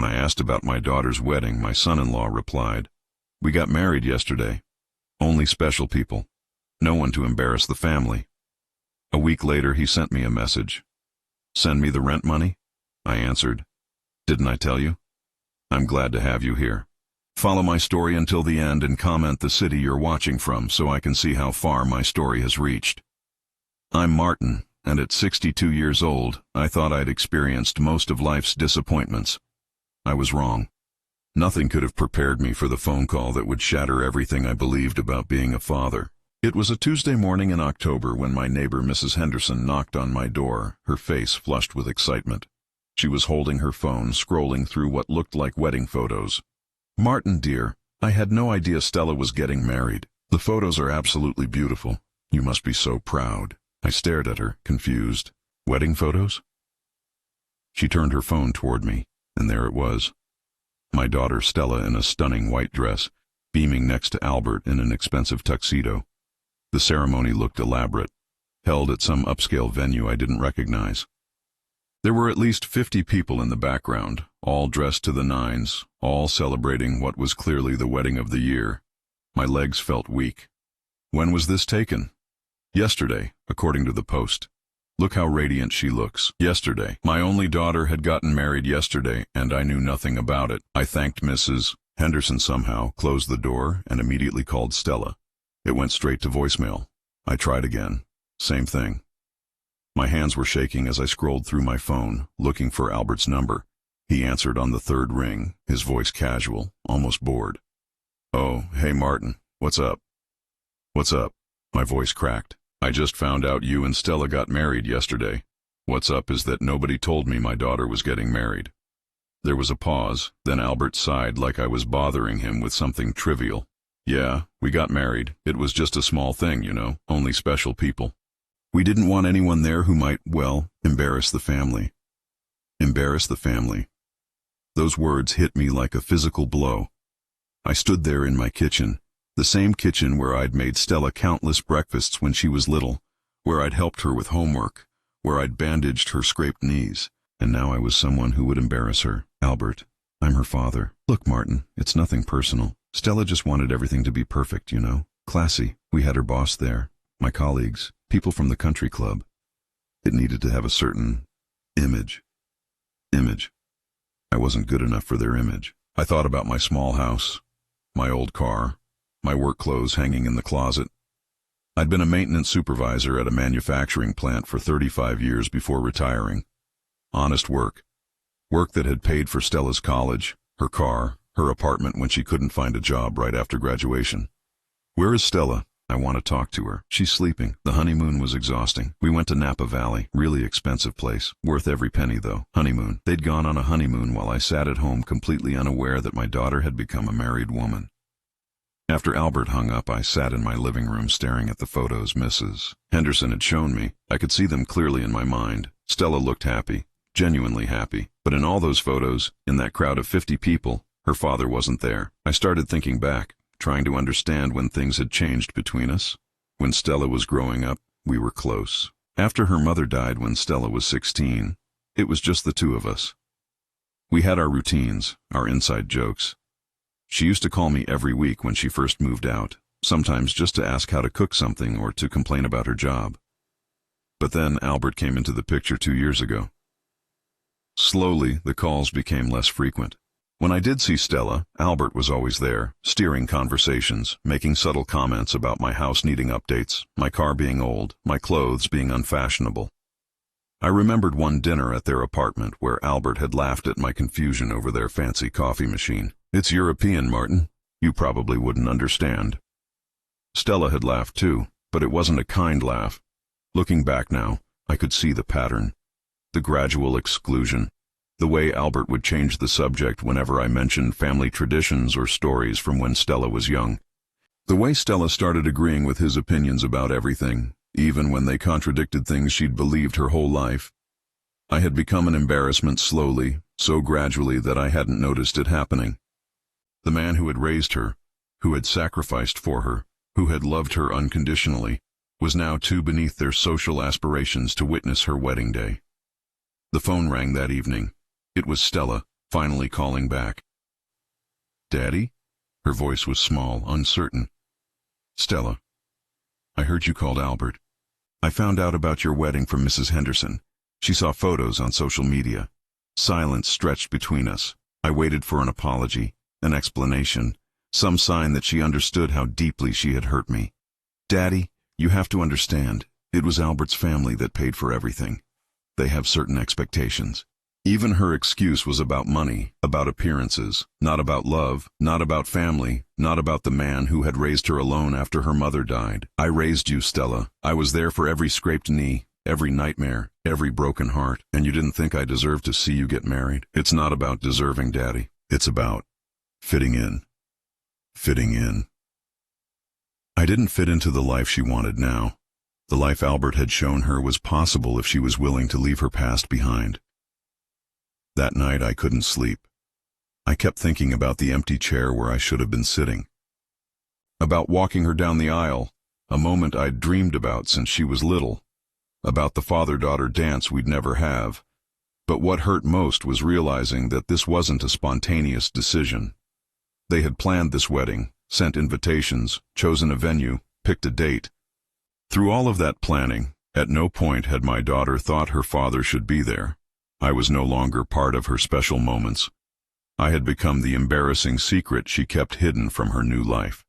When I asked about my daughter's wedding, my son-in-law replied, "We got married yesterday. Only special people. No one to embarrass the family." A week later, he sent me a message. "Send me the rent money?" I answered, "Didn't I tell you? I'm glad to have you here. Follow my story until the end and comment the city you're watching from so I can see how far my story has reached." I'm Martin, and at 62 years old, I thought I'd experienced most of life's disappointments. I was wrong. Nothing could have prepared me for the phone call that would shatter everything I believed about being a father. It was a Tuesday morning in October when my neighbor Mrs. Henderson knocked on my door, her face flushed with excitement. She was holding her phone, scrolling through what looked like wedding photos. "Martin, dear, I had no idea Stella was getting married. The photos are absolutely beautiful. You must be so proud." I stared at her, confused. "Wedding photos?" She turned her phone toward me, and there it was. My daughter Stella in a stunning white dress, beaming next to Albert in an expensive tuxedo. The ceremony looked elaborate, held at some upscale venue I didn't recognize. There were at least 50 people in the background, all dressed to the nines, all celebrating what was clearly the wedding of the year. My legs felt weak. When was this taken? Yesterday, according to the Post. Look how radiant she looks. Yesterday. My only daughter had gotten married yesterday, and I knew nothing about it. I thanked Mrs. Henderson somehow, closed the door, and immediately called Stella. It went straight to voicemail. I tried again. Same thing. My hands were shaking as I scrolled through my phone, looking for Albert's number. He answered on the third ring, his voice casual, almost bored. "Oh, hey Martin, what's up?" "What's up?" My voice cracked. "I just found out you and Stella got married yesterday. What's up is that nobody told me my daughter was getting married." There was a pause, then Albert sighed like I was bothering him with something trivial. "Yeah, we got married. It was just a small thing, you know, only special people. We didn't want anyone there who might, well, embarrass the family." Embarrass the family. Those words hit me like a physical blow. I stood there in my kitchen, the same kitchen where I'd made Stella countless breakfasts when she was little, where I'd helped her with homework, where I'd bandaged her scraped knees, and now I was someone who would embarrass her. "Albert, I'm her father. Look, Martin, it's nothing personal. Stella just wanted everything to be perfect, you know. Classy. We had her boss there, my colleagues, people from the country club. It needed to have a certain image. I wasn't good enough for their image. I thought about my small house, my old car, my work clothes hanging in the closet. I'd been a maintenance supervisor at a manufacturing plant for 35 years before retiring. Honest work. Work that had paid for Stella's college, her car, her apartment when she couldn't find a job right after graduation. "Where is Stella? I want to talk to her." "She's sleeping. The honeymoon was exhausting. We went to Napa Valley. Really expensive place. Worth every penny, though. Honeymoon." They'd gone on a honeymoon while I sat at home completely unaware that my daughter had become a married woman. After Albert hung up, I sat in my living room staring at the photos Mrs. Henderson had shown me. I could see them clearly in my mind. Stella looked happy, genuinely happy. But in all those photos, in that crowd of 50 people, her father wasn't there. I started thinking back, trying to understand when things had changed between us. When Stella was growing up, we were close. After her mother died when Stella was 16, it was just the two of us. We had our routines, our inside jokes. She used to call me every week when she first moved out, sometimes just to ask how to cook something or to complain about her job. But then Albert came into the picture 2 years ago. Slowly, the calls became less frequent. When I did see Stella, Albert was always there, steering conversations, making subtle comments about my house needing updates, my car being old, my clothes being unfashionable. I remembered one dinner at their apartment where Albert had laughed at my confusion over their fancy coffee machine. "It's European, Martin. You probably wouldn't understand." Stella had laughed too, but it wasn't a kind laugh. Looking back now, I could see the pattern. The gradual exclusion. The way Albert would change the subject whenever I mentioned family traditions or stories from when Stella was young. The way Stella started agreeing with his opinions about everything, even when they contradicted things she'd believed her whole life. I had become an embarrassment slowly, so gradually that I hadn't noticed it happening. The man who had raised her, who had sacrificed for her, who had loved her unconditionally, was now too beneath their social aspirations to witness her wedding day. The phone rang that evening. It was Stella, finally calling back. "Daddy?" Her voice was small, uncertain. "Stella, I heard you called Albert. I found out about your wedding from Mrs. Henderson. She saw photos on social media." Silence stretched between us. I waited for an apology, an explanation, some sign that she understood how deeply she had hurt me. "Daddy, you have to understand, it was Albert's family that paid for everything. They have certain expectations." Even her excuse was about money, about appearances, not about love, not about family, not about the man who had raised her alone after her mother died. "I raised you, Stella. I was there for every scraped knee, every nightmare, every broken heart, and you didn't think I deserved to see you get married?" "It's not about deserving, Daddy. It's about fitting in. Fitting in." I didn't fit into the life she wanted now. The life Albert had shown her was possible if she was willing to leave her past behind. That night I couldn't sleep. I kept thinking about the empty chair where I should have been sitting. About walking her down the aisle, a moment I'd dreamed about since she was little. About the father-daughter dance we'd never have. But what hurt most was realizing that this wasn't a spontaneous decision. They had planned this wedding, sent invitations, chosen a venue, picked a date. Through all of that planning, at no point had my daughter thought her father should be there. I was no longer part of her special moments. I had become the embarrassing secret she kept hidden from her new life.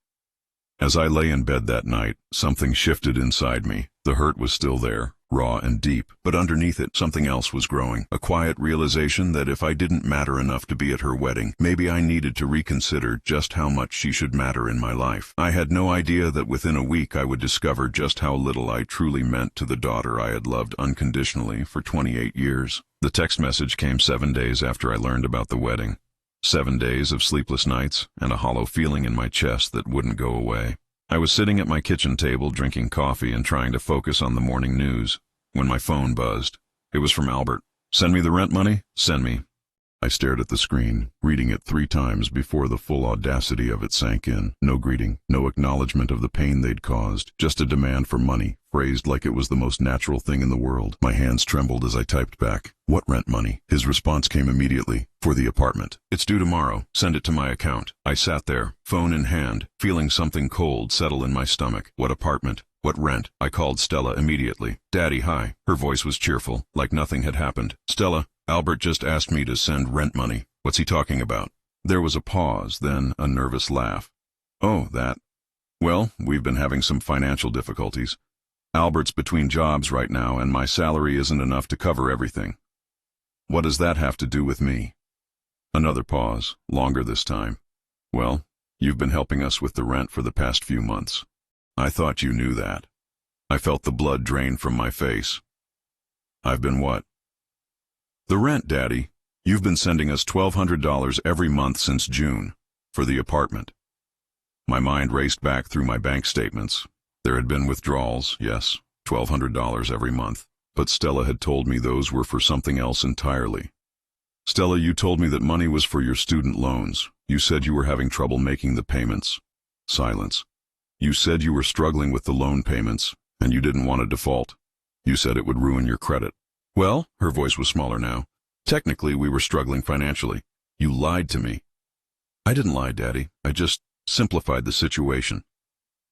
As I lay in bed that night, something shifted inside me. The hurt was still there, raw and deep, but underneath it something else was growing. A quiet realization that if I didn't matter enough to be at her wedding, maybe I needed to reconsider just how much she should matter in my life. I had no idea that within a week I would discover just how little I truly meant to the daughter I had loved unconditionally for 28 years. The text message came 7 days after I learned about the wedding. 7 days of sleepless nights and a hollow feeling in my chest that wouldn't go away. I was sitting at my kitchen table drinking coffee and trying to focus on the morning news when my phone buzzed. It was from Albert. "Send me the rent money? Send me." I stared at the screen, reading it 3 times before the full audacity of it sank in. No greeting, no acknowledgement of the pain they'd caused, just a demand for money, phrased like it was the most natural thing in the world. My hands trembled as I typed back, "What rent money?" His response came immediately, "For the apartment. It's due tomorrow. Send it to my account." I sat there, phone in hand, feeling something cold settle in my stomach. What apartment? What rent? I called Stella immediately. "Daddy, hi." Her voice was cheerful, like nothing had happened. "Stella, Albert just asked me to send rent money. What's he talking about?" There was a pause, then a nervous laugh. "Oh, that. Well, we've been having some financial difficulties. Albert's between jobs right now, and my salary isn't enough to cover everything." "What does that have to do with me?" Another pause, longer this time. "Well, you've been helping us with the rent for the past few months. I thought you knew that." I felt the blood drain from my face. "I've been what?" "The rent, Daddy. You've been sending us $1,200 every month since June, for the apartment." My mind raced back through my bank statements. There had been withdrawals, yes, $1,200 every month, but Stella had told me those were for something else entirely. "Stella, you told me that money was for your student loans. You said you were having trouble making the payments." Silence. "You said you were struggling with the loan payments, and you didn't want to default. You said it would ruin your credit." "Well," her voice was smaller now, "technically we were struggling financially. You lied to me." "I didn't lie, Daddy. I just simplified the situation."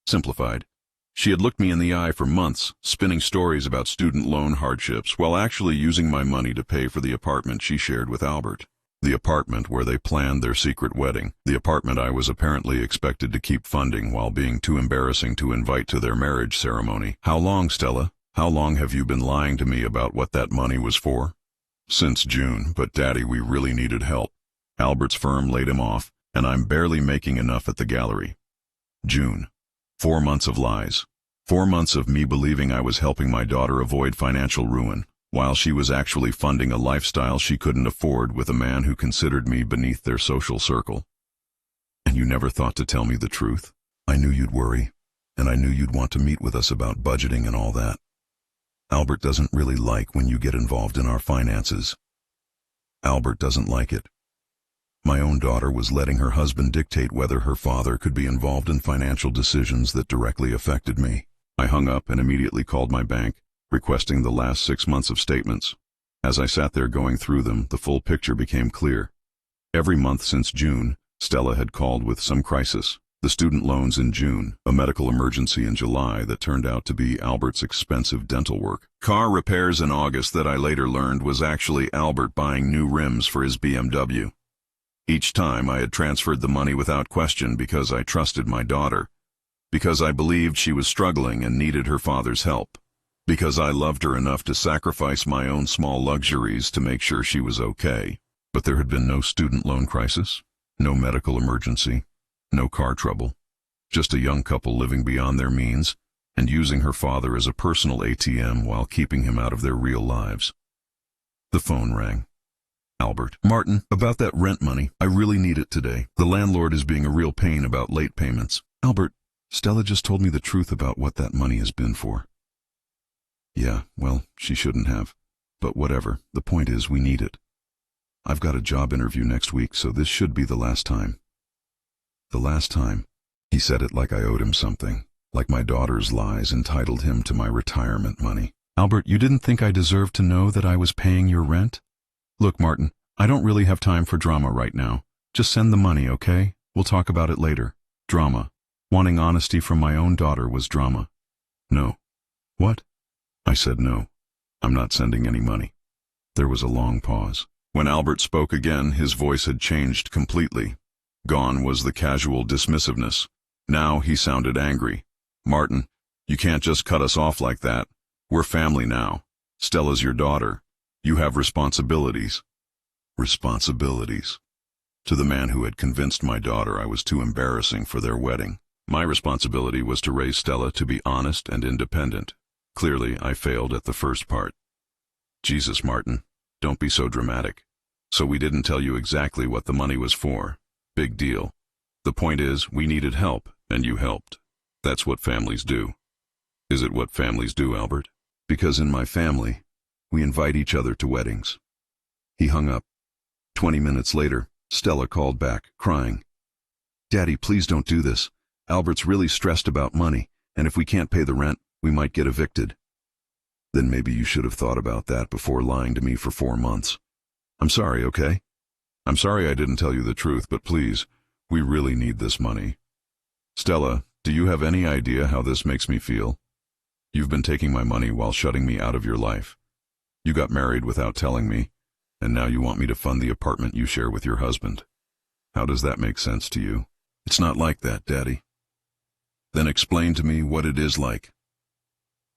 Simplified. She had looked me in the eye for months, spinning stories about student loan hardships, while actually using my money to pay for the apartment she shared with Albert. The apartment where they planned their secret wedding. The apartment I was apparently expected to keep funding while being too embarrassing to invite to their marriage ceremony. "How long, Stella? How long have you been lying to me about what that money was for?" "Since June, but Daddy, we really needed help. Albert's firm laid him off, and I'm barely making enough at the gallery." June. 4 months of lies. 4 months of me believing I was helping my daughter avoid financial ruin, while she was actually funding a lifestyle she couldn't afford with a man who considered me beneath their social circle. "And you never thought to tell me the truth?" "I knew you'd worry, and I knew you'd want to meet with us about budgeting and all that. Albert doesn't really like when you get involved in our finances. Albert doesn't like it. My own daughter was letting her husband dictate whether her father could be involved in financial decisions that directly affected me." I hung up and immediately called my bank, requesting the last 6 months of statements. As I sat there going through them, the full picture became clear. Every month since June, Stella had called with some crisis. The student loans in June, a medical emergency in July that turned out to be Albert's expensive dental work. Car repairs in August that I later learned was actually Albert buying new rims for his BMW. Each time I had transferred the money without question because I trusted my daughter, because I believed she was struggling and needed her father's help, because I loved her enough to sacrifice my own small luxuries to make sure she was okay. But there had been no student loan crisis, no medical emergency, no car trouble, just a young couple living beyond their means and using her father as a personal ATM while keeping him out of their real lives. The phone rang. Albert. Martin, about that rent money, I really need it today. The landlord is being a real pain about late payments. Albert, Stella just told me the truth about what that money has been for. Yeah, well, she shouldn't have. But whatever, the point is we need it. I've got a job interview next week, so this should be the last time. The last time. He said it like I owed him something, like my daughter's lies entitled him to my retirement money. Albert, you didn't think I deserved to know that I was paying your rent? Look, Martin, I don't really have time for drama right now. Just send the money, okay? We'll talk about it later. Drama. Wanting honesty from my own daughter was drama. No. What? I said no. I'm not sending any money. There was a long pause. When Albert spoke again, his voice had changed completely. Gone was the casual dismissiveness. Now he sounded angry. Martin, you can't just cut us off like that. We're family now. Stella's your daughter. You have responsibilities. Responsibilities. To the man who had convinced my daughter I was too embarrassing for their wedding. My responsibility was to raise Stella to be honest and independent. Clearly, I failed at the first part. Jesus, Martin, don't be so dramatic. So we didn't tell you exactly what the money was for. Big deal. The point is, we needed help, and you helped. That's what families do. Is it what families do, Albert? Because in my family, we invite each other to weddings. He hung up. 20 minutes later, Stella called back, crying. Daddy, please don't do this. Albert's really stressed about money, and if we can't pay the rent, we might get evicted. Then maybe you should have thought about that before lying to me for 4 months. I'm sorry, okay? I'm sorry I didn't tell you the truth, but please, we really need this money. Stella, do you have any idea how this makes me feel? You've been taking my money while shutting me out of your life. You got married without telling me, and now you want me to fund the apartment you share with your husband. How does that make sense to you? It's not like that, Daddy. Then explain to me what it is like.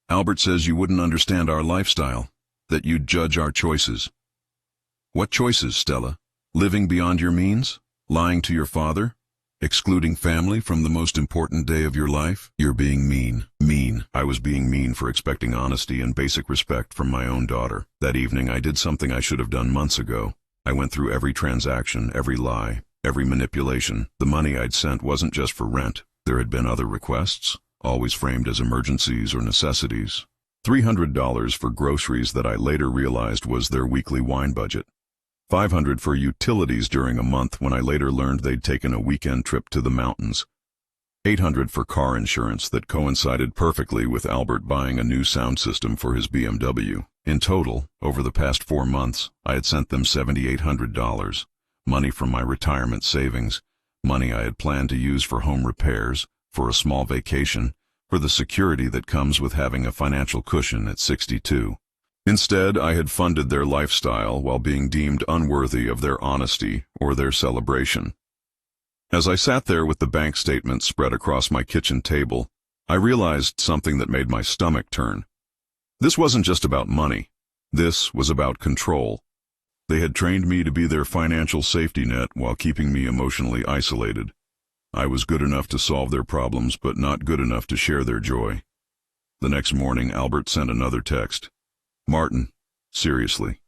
Albert says you wouldn't understand our lifestyle, that you'd judge our choices. What choices, Stella? Living beyond your means? Lying to your father? Excluding family from the most important day of your life? You're being mean. Mean. I was being mean for expecting honesty and basic respect from my own daughter. That evening I did something I should have done months ago. I went through every transaction, every lie, every manipulation. The money I'd sent wasn't just for rent. There had been other requests, always framed as emergencies or necessities. $300 for groceries that I later realized was their weekly wine budget. $500 for utilities during a month when I later learned they'd taken a weekend trip to the mountains. $800 for car insurance that coincided perfectly with Albert buying a new sound system for his BMW. In total, over the past 4 months, I had sent them $7,800, money from my retirement savings, money I had planned to use for home repairs, for a small vacation, for the security that comes with having a financial cushion at 62. Instead, I had funded their lifestyle while being deemed unworthy of their honesty or their celebration. As I sat there with the bank statement spread across my kitchen table, I realized something that made my stomach turn. This wasn't just about money. This was about control. They had trained me to be their financial safety net while keeping me emotionally isolated. I was good enough to solve their problems, but not good enough to share their joy. The next morning, Albert sent another text. Martin, seriously,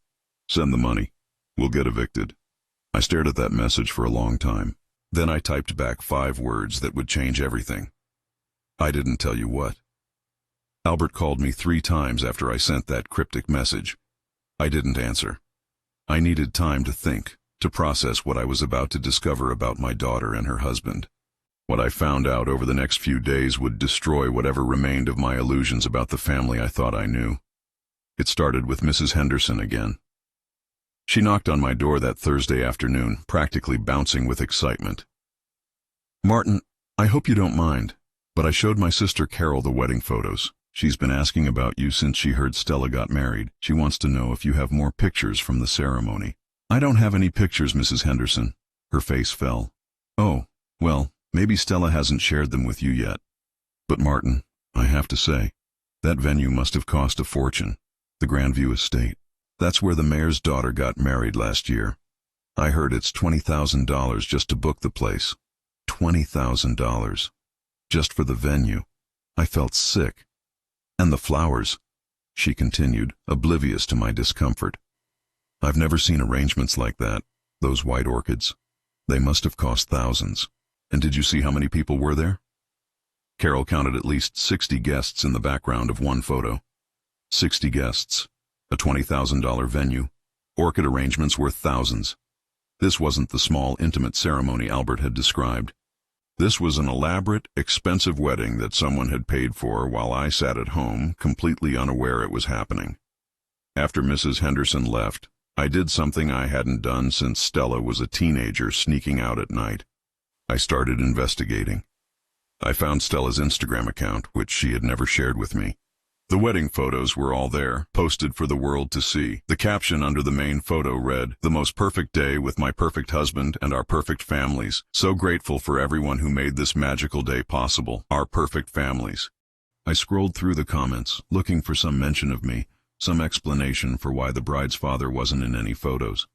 send the money. We'll get evicted. I stared at that message for a long time. Then I typed back 5 words that would change everything. I didn't tell you what. Albert called me 3 times after I sent that cryptic message. I didn't answer. I needed time to think, to process what I was about to discover about my daughter and her husband. What I found out over the next few days would destroy whatever remained of my illusions about the family I thought I knew. It started with Mrs. Henderson again. She knocked on my door that Thursday afternoon, practically bouncing with excitement. "Martin, I hope you don't mind, but I showed my sister Carol the wedding photos. She's been asking about you since she heard Stella got married. She wants to know if you have more pictures from the ceremony." "I don't have any pictures, Mrs. Henderson." Her face fell. "Oh, well, maybe Stella hasn't shared them with you yet. But Martin, I have to say, that venue must have cost a fortune. The Grandview Estate. That's where the mayor's daughter got married last year. I heard it's $20,000 just to book the place. $20,000. Just for the venue. I felt sick. And the flowers," she continued, oblivious to my discomfort. "I've never seen arrangements like that. Those white orchids. They must have cost thousands. And did you see how many people were there?" Carol counted at least 60 guests in the background of one photo. 60 guests. A $20,000 venue. Orchid arrangements worth thousands. This wasn't the small, intimate ceremony Albert had described. This was an elaborate, expensive wedding that someone had paid for while I sat at home, completely unaware it was happening. After Mrs. Henderson left, I did something I hadn't done since Stella was a teenager, sneaking out at night. I started investigating. I found Stella's Instagram account, which she had never shared with me. The wedding photos were all there, posted for the world to see. The caption under the main photo read, "The most perfect day with my perfect husband and our perfect families. So grateful for everyone who made this magical day possible. Our perfect families." I scrolled through the comments, looking for some mention of me, some explanation for why the bride's father wasn't in any photos.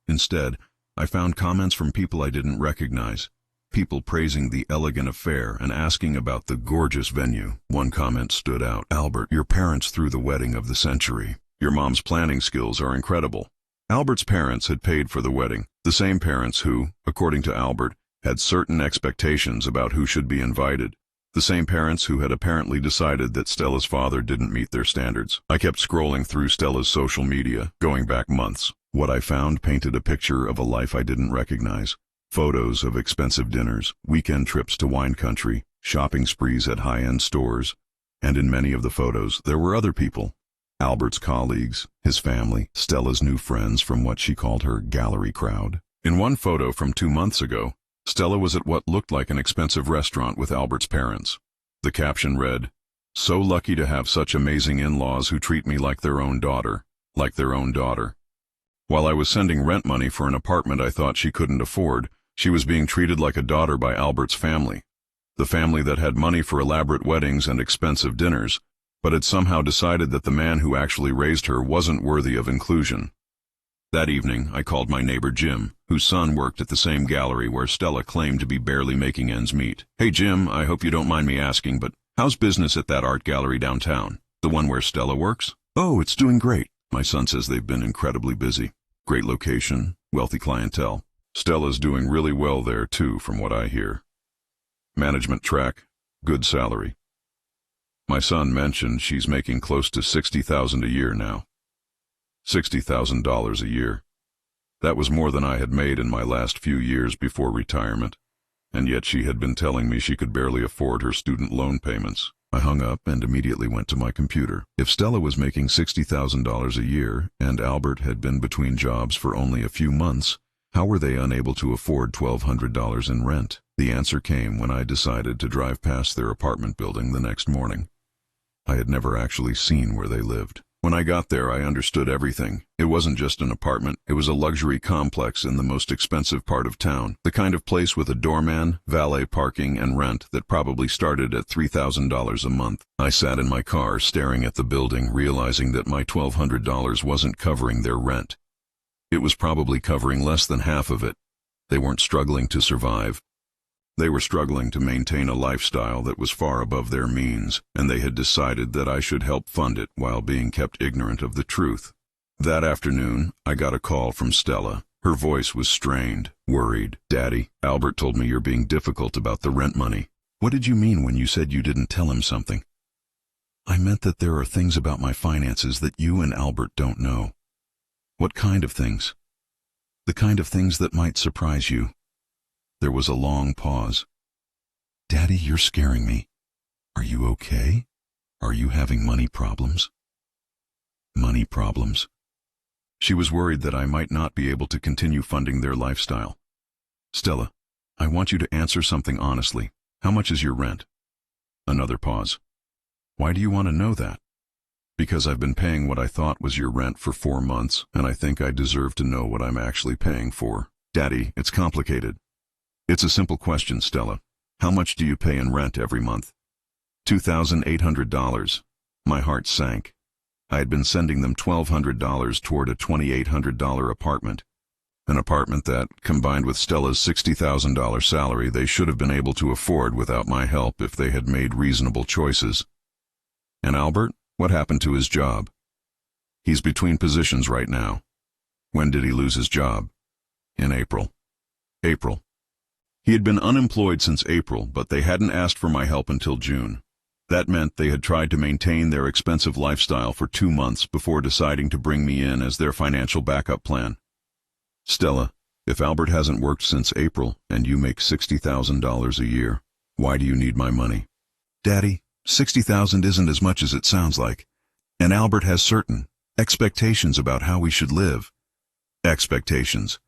Instead, I found comments from people I didn't recognize. People praising the elegant affair and asking about the gorgeous venue. One comment stood out. "Albert, your parents threw the wedding of the century. Your mom's planning skills are incredible." Albert's parents had paid for the wedding, the same parents who, according to Albert, had certain expectations about who should be invited. The same parents who had apparently decided that Stella's father didn't meet their standards. I kept scrolling through Stella's social media, going back months. What I found painted a picture of a life I didn't recognize. Photos of expensive dinners, weekend trips to wine country, shopping sprees at high-end stores, and in many of the photos there were other people. Albert's colleagues, his family, Stella's new friends from what she called her gallery crowd. In one photo from 2 months ago, Stella was at what looked like an expensive restaurant with Albert's parents. The caption read, "So lucky to have such amazing in-laws who treat me like their own daughter, like their own daughter." While I was sending rent money for an apartment I thought she couldn't afford, she was being treated like a daughter by Albert's family. The family that had money for elaborate weddings and expensive dinners, but had somehow decided that the man who actually raised her wasn't worthy of inclusion. That evening, I called my neighbor Jim, whose son worked at the same gallery where Stella claimed to be barely making ends meet. "Hey Jim, I hope you don't mind me asking, but how's business at that art gallery downtown? The one where Stella works?" "Oh, it's doing great. My son says they've been incredibly busy. Great location, wealthy clientele. Stella's doing really well there too, from what I hear. Management track, good salary. My son mentioned she's making close to $60,000 a year now. $60,000 a year. That was more than I had made in my last few years before retirement, and yet she had been telling me she could barely afford her student loan payments." I hung up and immediately went to my computer. If Stella was making $60,000 a year and Albert had been between jobs for only a few months, how were they unable to afford $1,200 in rent? The answer came when I decided to drive past their apartment building the next morning. I had never actually seen where they lived. When I got there, I understood everything. It wasn't just an apartment, it was a luxury complex in the most expensive part of town, the kind of place with a doorman, valet parking, and rent that probably started at $3,000 a month. I sat in my car staring at the building, realizing that my $1,200 wasn't covering their rent. It was probably covering less than half of it. They weren't struggling to survive. They were struggling to maintain a lifestyle that was far above their means, and they had decided that I should help fund it while being kept ignorant of the truth. That afternoon, I got a call from Stella. Her voice was strained, worried. "Daddy, Albert told me you're being difficult about the rent money." "What did you mean when you said you didn't tell him something?" "I meant that there are things about my finances that you and Albert don't know." "What kind of things?" "The kind of things that might surprise you." There was a long pause. "Daddy, you're scaring me. Are you okay? Are you having money problems?" "Money problems?" She was worried that I might not be able to continue funding their lifestyle. Stella, I want you to answer something honestly. How much is your rent? Another pause. Why do you want to know that? Because I've been paying what I thought was your rent for 4 months, and I think I deserve to know what I'm actually paying for. Daddy, it's complicated. It's a simple question, Stella. How much do you pay in rent every month? $2,800. My heart sank. I had been sending them $1,200 toward a $2,800 apartment. An apartment that, combined with Stella's $60,000 salary, they should have been able to afford without my help if they had made reasonable choices. And Albert? What happened to his job? He's between positions right now. When did he lose his job? In April. April. He had been unemployed since April, but they hadn't asked for my help until June. That meant they had tried to maintain their expensive lifestyle for 2 months before deciding to bring me in as their financial backup plan. Stella, if Albert hasn't worked since April and you make $60,000 a year, why do you need my money? Daddy, $60,000 isn't as much as it sounds like. And Albert has certain expectations about how we should live. Expectations.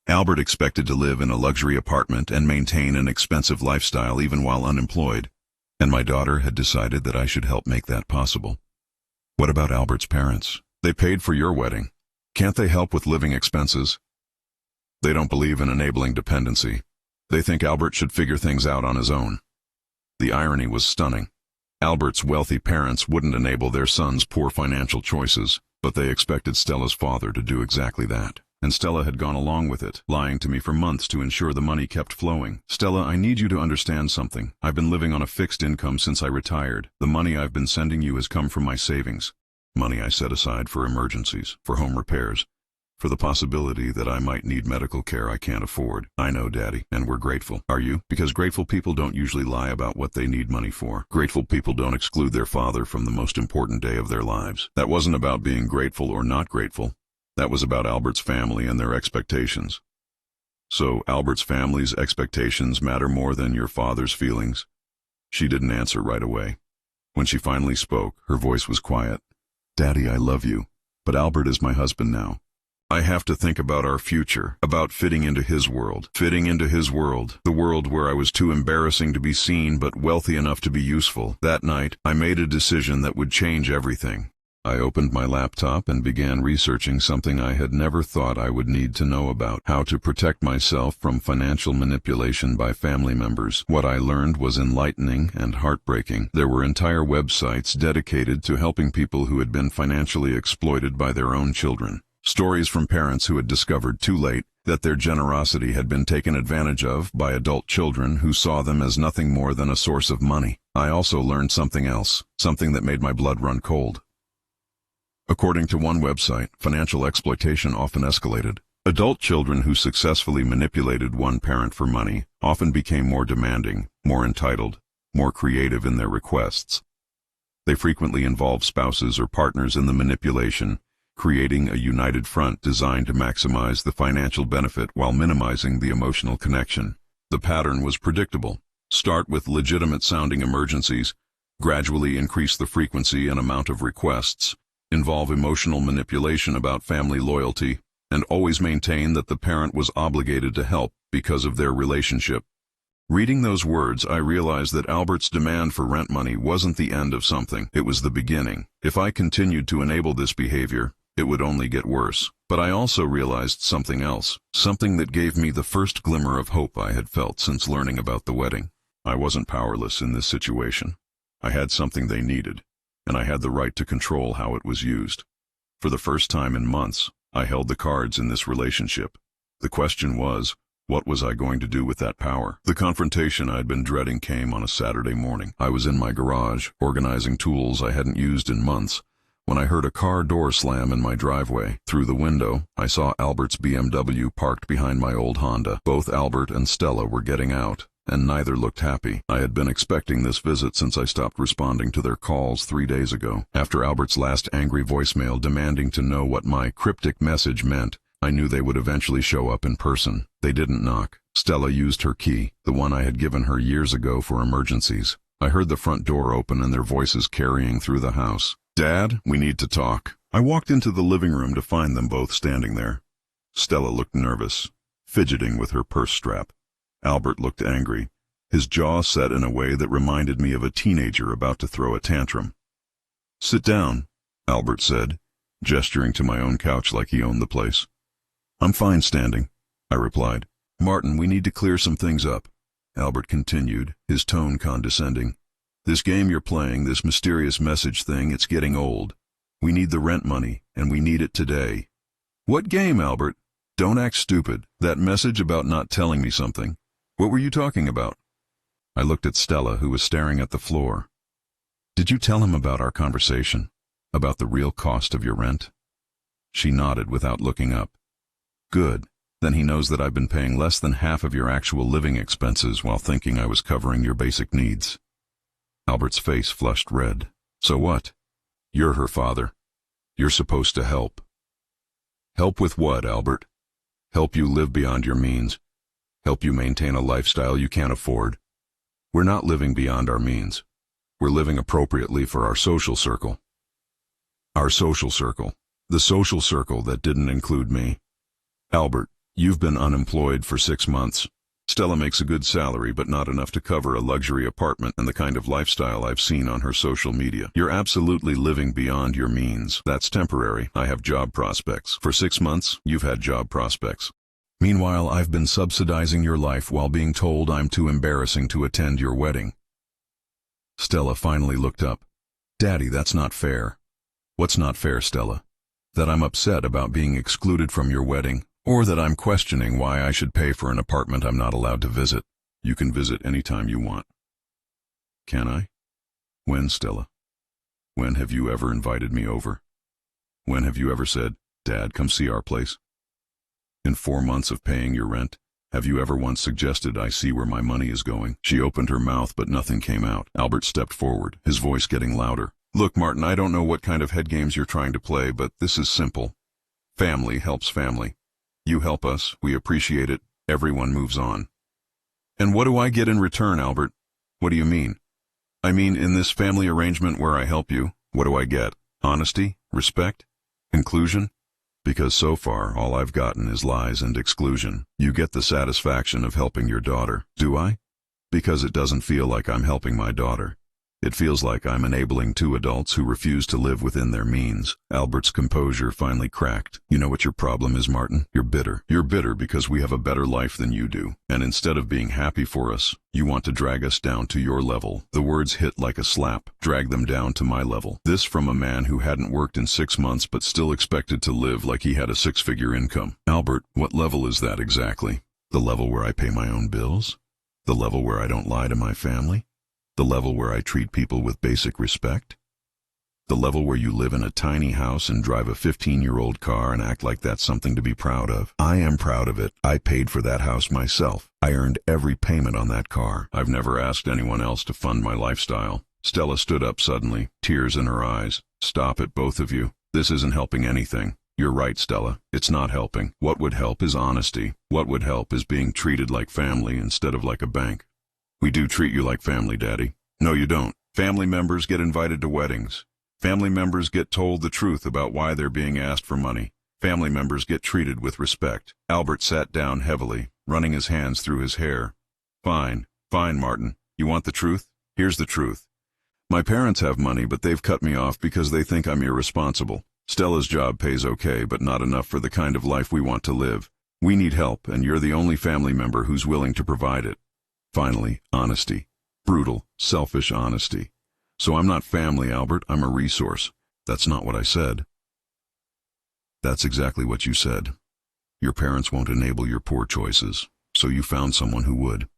Albert expected to live in a luxury apartment and maintain an expensive lifestyle even while unemployed. And my daughter had decided that I should help make that possible. What about Albert's parents? They paid for your wedding. Can't they help with living expenses? They don't believe in enabling dependency. They think Albert should figure things out on his own. The irony was stunning. Albert's wealthy parents wouldn't enable their son's poor financial choices, but they expected Stella's father to do exactly that. And Stella had gone along with it, lying to me for months to ensure the money kept flowing. Stella, I need you to understand something. I've been living on a fixed income since I retired. The money I've been sending you has come from my savings. Money I set aside for emergencies, for home repairs, for the possibility that I might need medical care I can't afford. I know, Daddy, and we're grateful. Are you? Because grateful people don't usually lie about what they need money for. Grateful people don't exclude their father from the most important day of their lives. That wasn't about being grateful or not grateful. That was about Albert's family and their expectations. So Albert's family's expectations matter more than your father's feelings? She didn't answer right away. When she finally spoke, her voice was quiet. Daddy, I love you, but Albert is my husband now. I have to think about our future, about fitting into his world. Fitting into his world, the world where I was too embarrassing to be seen but wealthy enough to be useful. That night, I made a decision that would change everything. I opened my laptop and began researching something I had never thought I would need to know about: how to protect myself from financial manipulation by family members. What I learned was enlightening and heartbreaking. There were entire websites dedicated to helping people who had been financially exploited by their own children. Stories from parents who had discovered too late that their generosity had been taken advantage of by adult children who saw them as nothing more than a source of money. I also learned something else, something that made my blood run cold. According to one website, financial exploitation often escalated. Adult children who successfully manipulated one parent for money often became more demanding, more entitled, more creative in their requests. They frequently involved spouses or partners in the manipulation, creating a united front designed to maximize the financial benefit while minimizing the emotional connection. The pattern was predictable. Start with legitimate-sounding emergencies, gradually increase the frequency and amount of requests, involve emotional manipulation about family loyalty, and always maintain that the parent was obligated to help because of their relationship. Reading those words, I realized that Albert's demand for rent money wasn't the end of something. It was the beginning. If I continued to enable this behavior, it would only get worse. But I also realized something else, something that gave me the first glimmer of hope I had felt since learning about the wedding. I wasn't powerless in this situation. I had something they needed, and I had the right to control how it was used. For the first time in months, I held the cards in this relationship. The question was, what was I going to do with that power? The confrontation I'd been dreading came on a Saturday morning. I was in my garage, organizing tools I hadn't used in months, when I heard a car door slam in my driveway. Through the window, I saw Albert's BMW parked behind my old Honda. Both Albert and Stella were getting out, and neither looked happy. I had been expecting this visit since I stopped responding to their calls 3 days ago. After Albert's last angry voicemail demanding to know what my cryptic message meant, I knew they would eventually show up in person. They didn't knock. Stella used her key, the one I had given her years ago for emergencies. I heard the front door open and their voices carrying through the house. Dad, we need to talk. I walked into the living room to find them both standing there. Stella looked nervous, fidgeting with her purse strap. Albert looked angry, his jaw set in a way that reminded me of a teenager about to throw a tantrum. "Sit down," Albert said, gesturing to my own couch like he owned the place. "I'm fine standing," I replied. "Martin, we need to clear some things up," Albert continued, his tone condescending. "This game you're playing, this mysterious message thing, it's getting old. We need the rent money, and we need it today." "What game, Albert? Don't act stupid. That message about not telling me something. What were you talking about?" I looked at Stella, who was staring at the floor. "Did you tell him about our conversation? About the real cost of your rent?" She nodded without looking up. "Good. Then he knows that I've been paying less than half of your actual living expenses while thinking I was covering your basic needs." Albert's face flushed red. "So what? You're her father. You're supposed to help." "Help with what, Albert?" "Help you live beyond your means. Help you maintain a lifestyle you can't afford." "We're not living beyond our means. We're living appropriately for our social circle." "Our social circle. The social circle that didn't include me." "Albert, you've been unemployed for 6 months. Stella makes a good salary, but not enough to cover a luxury apartment and the kind of lifestyle I've seen on her social media. You're absolutely living beyond your means. That's temporary. I have job prospects. For 6 months, you've had job prospects. Meanwhile, I've been subsidizing your life while being told I'm too embarrassing to attend your wedding." Stella finally looked up. "Daddy, that's not fair." "What's not fair, Stella?" "That I'm upset about being excluded from your wedding, or that I'm questioning why I should pay for an apartment I'm not allowed to visit." "You can visit anytime you want." "Can I? When, Stella? When have you ever invited me over? When have you ever said, 'Dad, come see our place'? In 4 months of paying your rent, have you ever once suggested I see where my money is going?" She opened her mouth, but nothing came out. Albert stepped forward, his voice getting louder. "Look, Martin, I don't know what kind of head games you're trying to play, but this is simple. Family helps family. You help us, we appreciate it, everyone moves on." "And what do I get in return, Albert?" "What do you mean?" "I mean, in this family arrangement where I help you, what do I get? Honesty? Respect? Inclusion? Because so far, all I've gotten is lies and exclusion. You get the satisfaction of helping your daughter. Do I? Because it doesn't feel like I'm helping my daughter. It feels like I'm enabling 2 adults who refuse to live within their means." Albert's composure finally cracked. "You know what your problem is, Martin? You're bitter. You're bitter because we have a better life than you do. And instead of being happy for us, you want to drag us down to your level." The words hit like a slap. Drag them down to my level. This from a man who hadn't worked in 6 months but still expected to live like he had a 6-figure income. "Albert, what level is that exactly? The level where I pay my own bills? The level where I don't lie to my family? The level where I treat people with basic respect? The level where you live in a tiny house and drive a 15-year-old car and act like that's something to be proud of?" "I am proud of it. I paid for that house myself. I earned every payment on that car. I've never asked anyone else to fund my lifestyle." Stella stood up suddenly, tears in her eyes. "Stop it, both of you. This isn't helping anything." "You're right, Stella. It's not helping. What would help is honesty. What would help is being treated like family instead of like a bank." "We do treat you like family, Daddy." "No, you don't. Family members get invited to weddings. Family members get told the truth about why they're being asked for money. Family members get treated with respect." Albert sat down heavily, running his hands through his hair. Fine, Martin. You want the truth? Here's the truth. My parents have money, but they've cut me off because they think I'm irresponsible. Stella's job pays okay, but not enough for the kind of life we want to live. We need help, and you're the only family member who's willing to provide it." Finally, honesty. Brutal, selfish honesty. "So I'm not family, Albert, I'm a resource." "That's not what I said." "That's exactly what you said. Your parents won't enable your poor choices, so you found someone who would.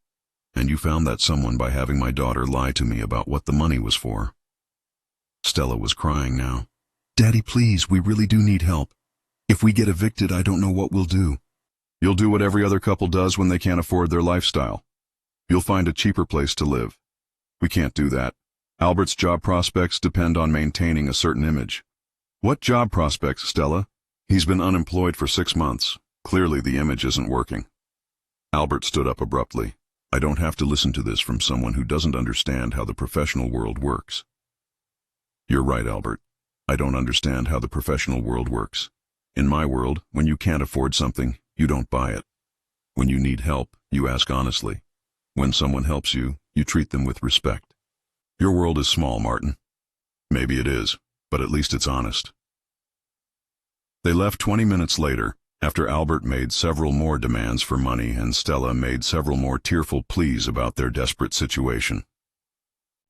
And you found that someone by having my daughter lie to me about what the money was for." Stella was crying now. "Daddy, please, we really do need help. If we get evicted, I don't know what we'll do." "You'll do what every other couple does when they can't afford their lifestyle. You'll find a cheaper place to live." "We can't do that. Albert's job prospects depend on maintaining a certain image." "What job prospects, Stella? He's been unemployed for 6 months. Clearly the image isn't working." Albert stood up abruptly. "I don't have to listen to this from someone who doesn't understand how the professional world works." "You're right, Albert. I don't understand how the professional world works. In my world, when you can't afford something, you don't buy it. When you need help, you ask honestly. When someone helps you, you treat them with respect. Your world is small, Martin. Maybe it is, but at least it's honest. They left 20 minutes later, after Albert made several more demands for money and Stella made several more tearful pleas about their desperate situation.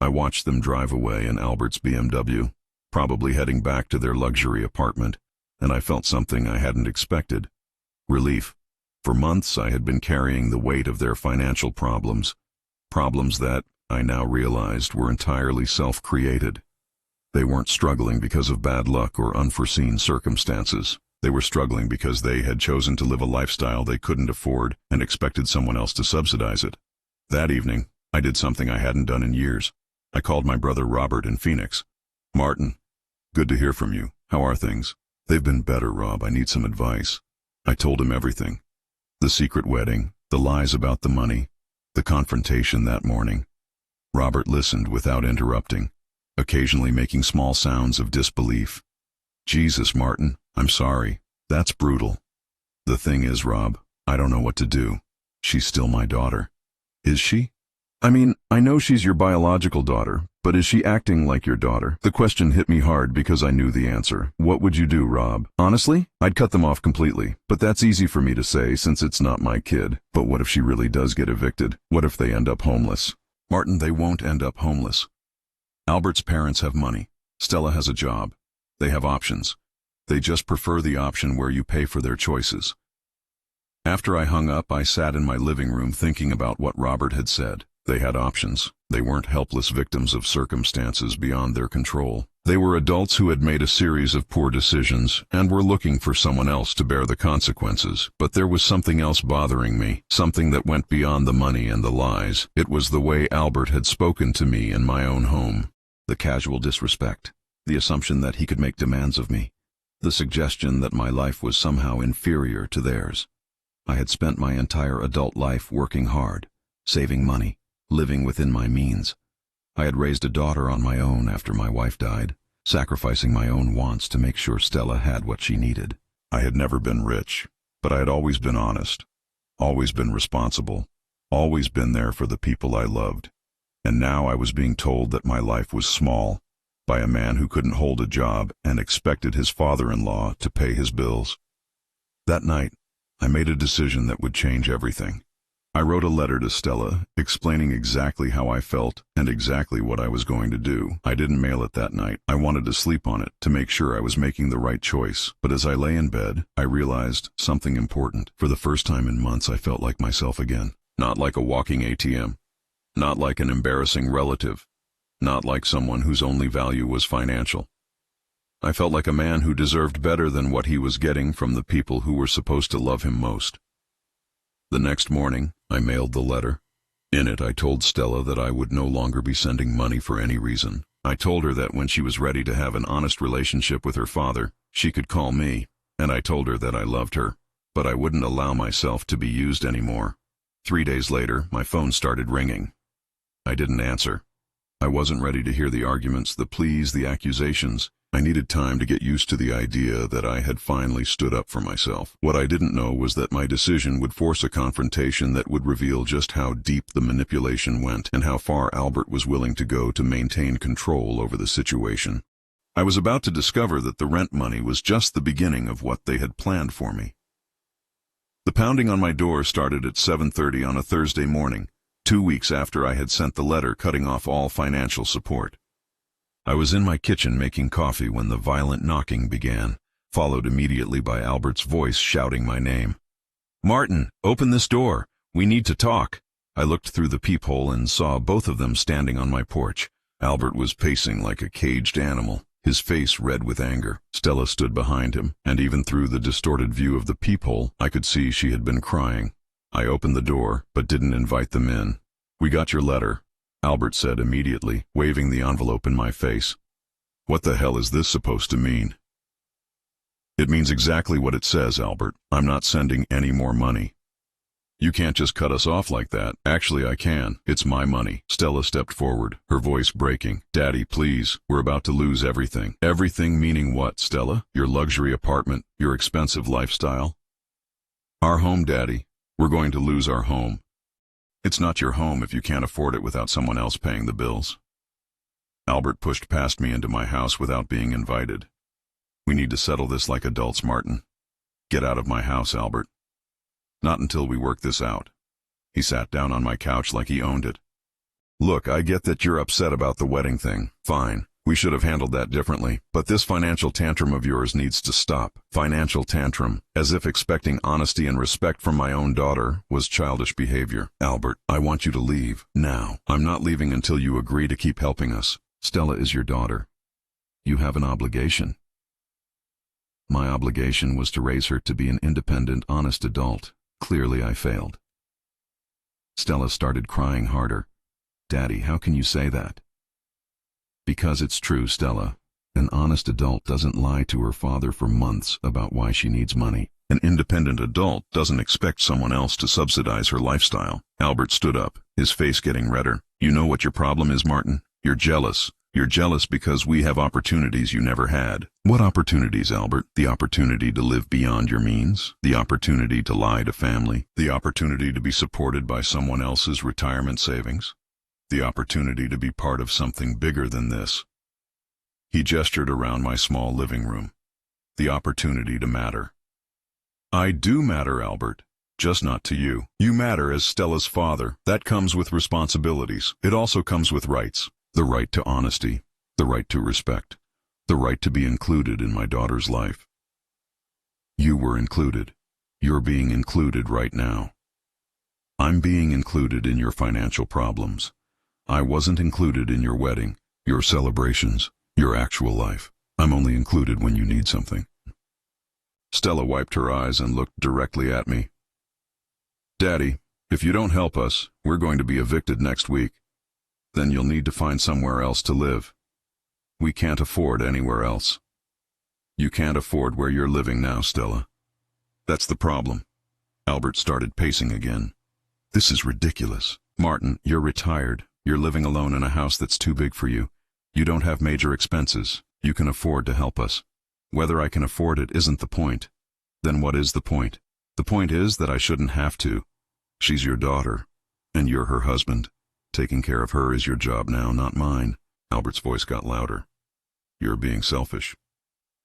I watched them drive away in Albert's BMW, probably heading back to their luxury apartment, and I felt something I hadn't expected. Relief. For months I had been carrying the weight of their financial problems that, I now realized, were entirely self-created. They weren't struggling because of bad luck or unforeseen circumstances. They were struggling because they had chosen to live a lifestyle they couldn't afford and expected someone else to subsidize it. That evening, I did something I hadn't done in years. I called my brother Robert in Phoenix. "Martin, good to hear from you. How are things?" "They've been better, Rob. I need some advice." I told him everything. The secret wedding, the lies about the money, the confrontation that morning. Robert listened without interrupting, occasionally making small sounds of disbelief. "Jesus, Martin, I'm sorry. That's brutal. The thing is, Rob, I don't know what to do. She's still my daughter." "Is she? I mean, I know she's your biological daughter, but is she acting like your daughter?" The question hit me hard because I knew the answer. "What would you do, Rob?" "Honestly, I'd cut them off completely, but that's easy for me to say since it's not my kid. But what if she really does get evicted? What if they end up homeless?" "Martin, they won't end up homeless. Albert's parents have money. Stella has a job. They have options. They just prefer the option where you pay for their choices." After I hung up, I sat in my living room thinking about what Robert had said. They had options. They weren't helpless victims of circumstances beyond their control. They were adults who had made a series of poor decisions and were looking for someone else to bear the consequences. But there was something else bothering me, something that went beyond the money and the lies. It was the way Albert had spoken to me in my own home. The casual disrespect, the assumption that he could make demands of me, the suggestion that my life was somehow inferior to theirs. I had spent my entire adult life working hard, saving money, living within my means. I had raised a daughter on my own after my wife died, sacrificing my own wants to make sure Stella had what she needed. I had never been rich, but I had always been honest, always been responsible, always been there for the people I loved. And now I was being told that my life was small, by a man who couldn't hold a job and expected his father-in-law to pay his bills. That night, I made a decision that would change everything. I wrote a letter to Stella, explaining exactly how I felt and exactly what I was going to do. I didn't mail it that night. I wanted to sleep on it, to make sure I was making the right choice. But as I lay in bed, I realized something important. For the first time in months, I felt like myself again. Not like a walking ATM. Not like an embarrassing relative. Not like someone whose only value was financial. I felt like a man who deserved better than what he was getting from the people who were supposed to love him most. The next morning, I mailed the letter. In it, I told Stella that I would no longer be sending money for any reason. I told her that when she was ready to have an honest relationship with her father, she could call me, and I told her that I loved her, but I wouldn't allow myself to be used anymore. 3 days later, my phone started ringing. I didn't answer. I wasn't ready to hear the arguments, the pleas, the accusations. I needed time to get used to the idea that I had finally stood up for myself. What I didn't know was that my decision would force a confrontation that would reveal just how deep the manipulation went and how far Albert was willing to go to maintain control over the situation. I was about to discover that the rent money was just the beginning of what they had planned for me. The pounding on my door started at 7:30 on a Thursday morning, 2 weeks after I had sent the letter cutting off all financial support. I was in my kitchen making coffee when the violent knocking began, followed immediately by Albert's voice shouting my name. "Martin, open this door. We need to talk." I looked through the peephole and saw both of them standing on my porch. Albert was pacing like a caged animal, his face red with anger. Stella stood behind him, and even through the distorted view of the peephole, I could see she had been crying. I opened the door, but didn't invite them in. "We got your letter," Albert said immediately, waving the envelope in my face. "What the hell is this supposed to mean?" "It means exactly what it says, Albert. I'm not sending any more money." You can't just cut us off like that. Actually, I can. It's my money. Stella stepped forward, her voice breaking. Daddy, please. We're about to lose everything. Everything meaning what, Stella? Your luxury apartment? Your expensive lifestyle? Our home, Daddy. We're going to lose our home. It's not your home if you can't afford it without someone else paying the bills. Albert pushed past me into my house without being invited. We need to settle this like adults, Martin. Get out of my house, Albert. Not until we work this out. He sat down on my couch like he owned it. Look, I get that you're upset about the wedding thing. Fine. We should have handled that differently. But this financial tantrum of yours needs to stop. Financial tantrum, as if expecting honesty and respect from my own daughter was childish behavior. Albert, I want you to leave. Now. I'm not leaving until you agree to keep helping us. Stella is your daughter. You have an obligation. My obligation was to raise her to be an independent, honest adult. Clearly, I failed. Stella started crying harder. Daddy, how can you say that? Because it's true, Stella. An honest adult doesn't lie to her father for months about why she needs money. An independent adult doesn't expect someone else to subsidize her lifestyle. Albert stood up, his face getting redder. You know what your problem is, Martin? You're jealous. You're jealous because we have opportunities you never had. What opportunities, Albert? The opportunity to live beyond your means? The opportunity to lie to family? The opportunity to be supported by someone else's retirement savings? The opportunity to be part of something bigger than this? He gestured around my small living room. The opportunity to matter. I do matter, Albert. Just not to you. You matter as Stella's father. That comes with responsibilities. It also comes with rights. The right to honesty, the right to respect, the right to be included in my daughter's life. You were included. You're being included right now. I'm being included in your financial problems. I wasn't included in your wedding, your celebrations, your actual life. I'm only included when you need something. Stella wiped her eyes and looked directly at me. Daddy, if you don't help us, we're going to be evicted next week. Then you'll need to find somewhere else to live. We can't afford anywhere else. You can't afford where you're living now, Stella. That's the problem. Albert started pacing again. This is ridiculous. Martin, you're retired. You're living alone in a house that's too big for you. You don't have major expenses. You can afford to help us. Whether I can afford it isn't the point. Then what is the point? The point is that I shouldn't have to. She's your daughter, and you're her husband. Taking care of her is your job now, not mine. Albert's voice got louder. You're being selfish.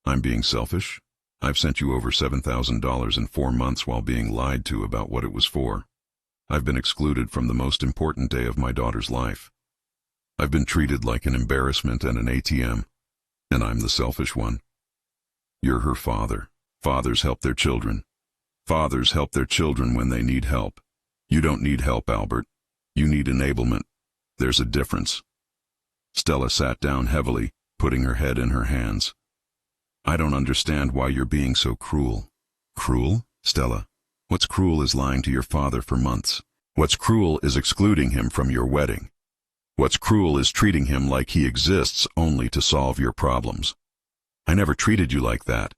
I'm being selfish? I've sent you over $7,000 in 4 months while being lied to about what it was for. I've been excluded from the most important day of my daughter's life. I've been treated like an embarrassment and an ATM, and I'm the selfish one. You're her father. Fathers help their children. Fathers help their children when they need help. You don't need help, Albert. You need enablement. There's a difference. Stella sat down heavily, putting her head in her hands. I don't understand why you're being so cruel. Cruel? Stella, what's cruel is lying to your father for months. What's cruel is excluding him from your wedding. What's cruel is treating him like he exists only to solve your problems. I never treated you like that.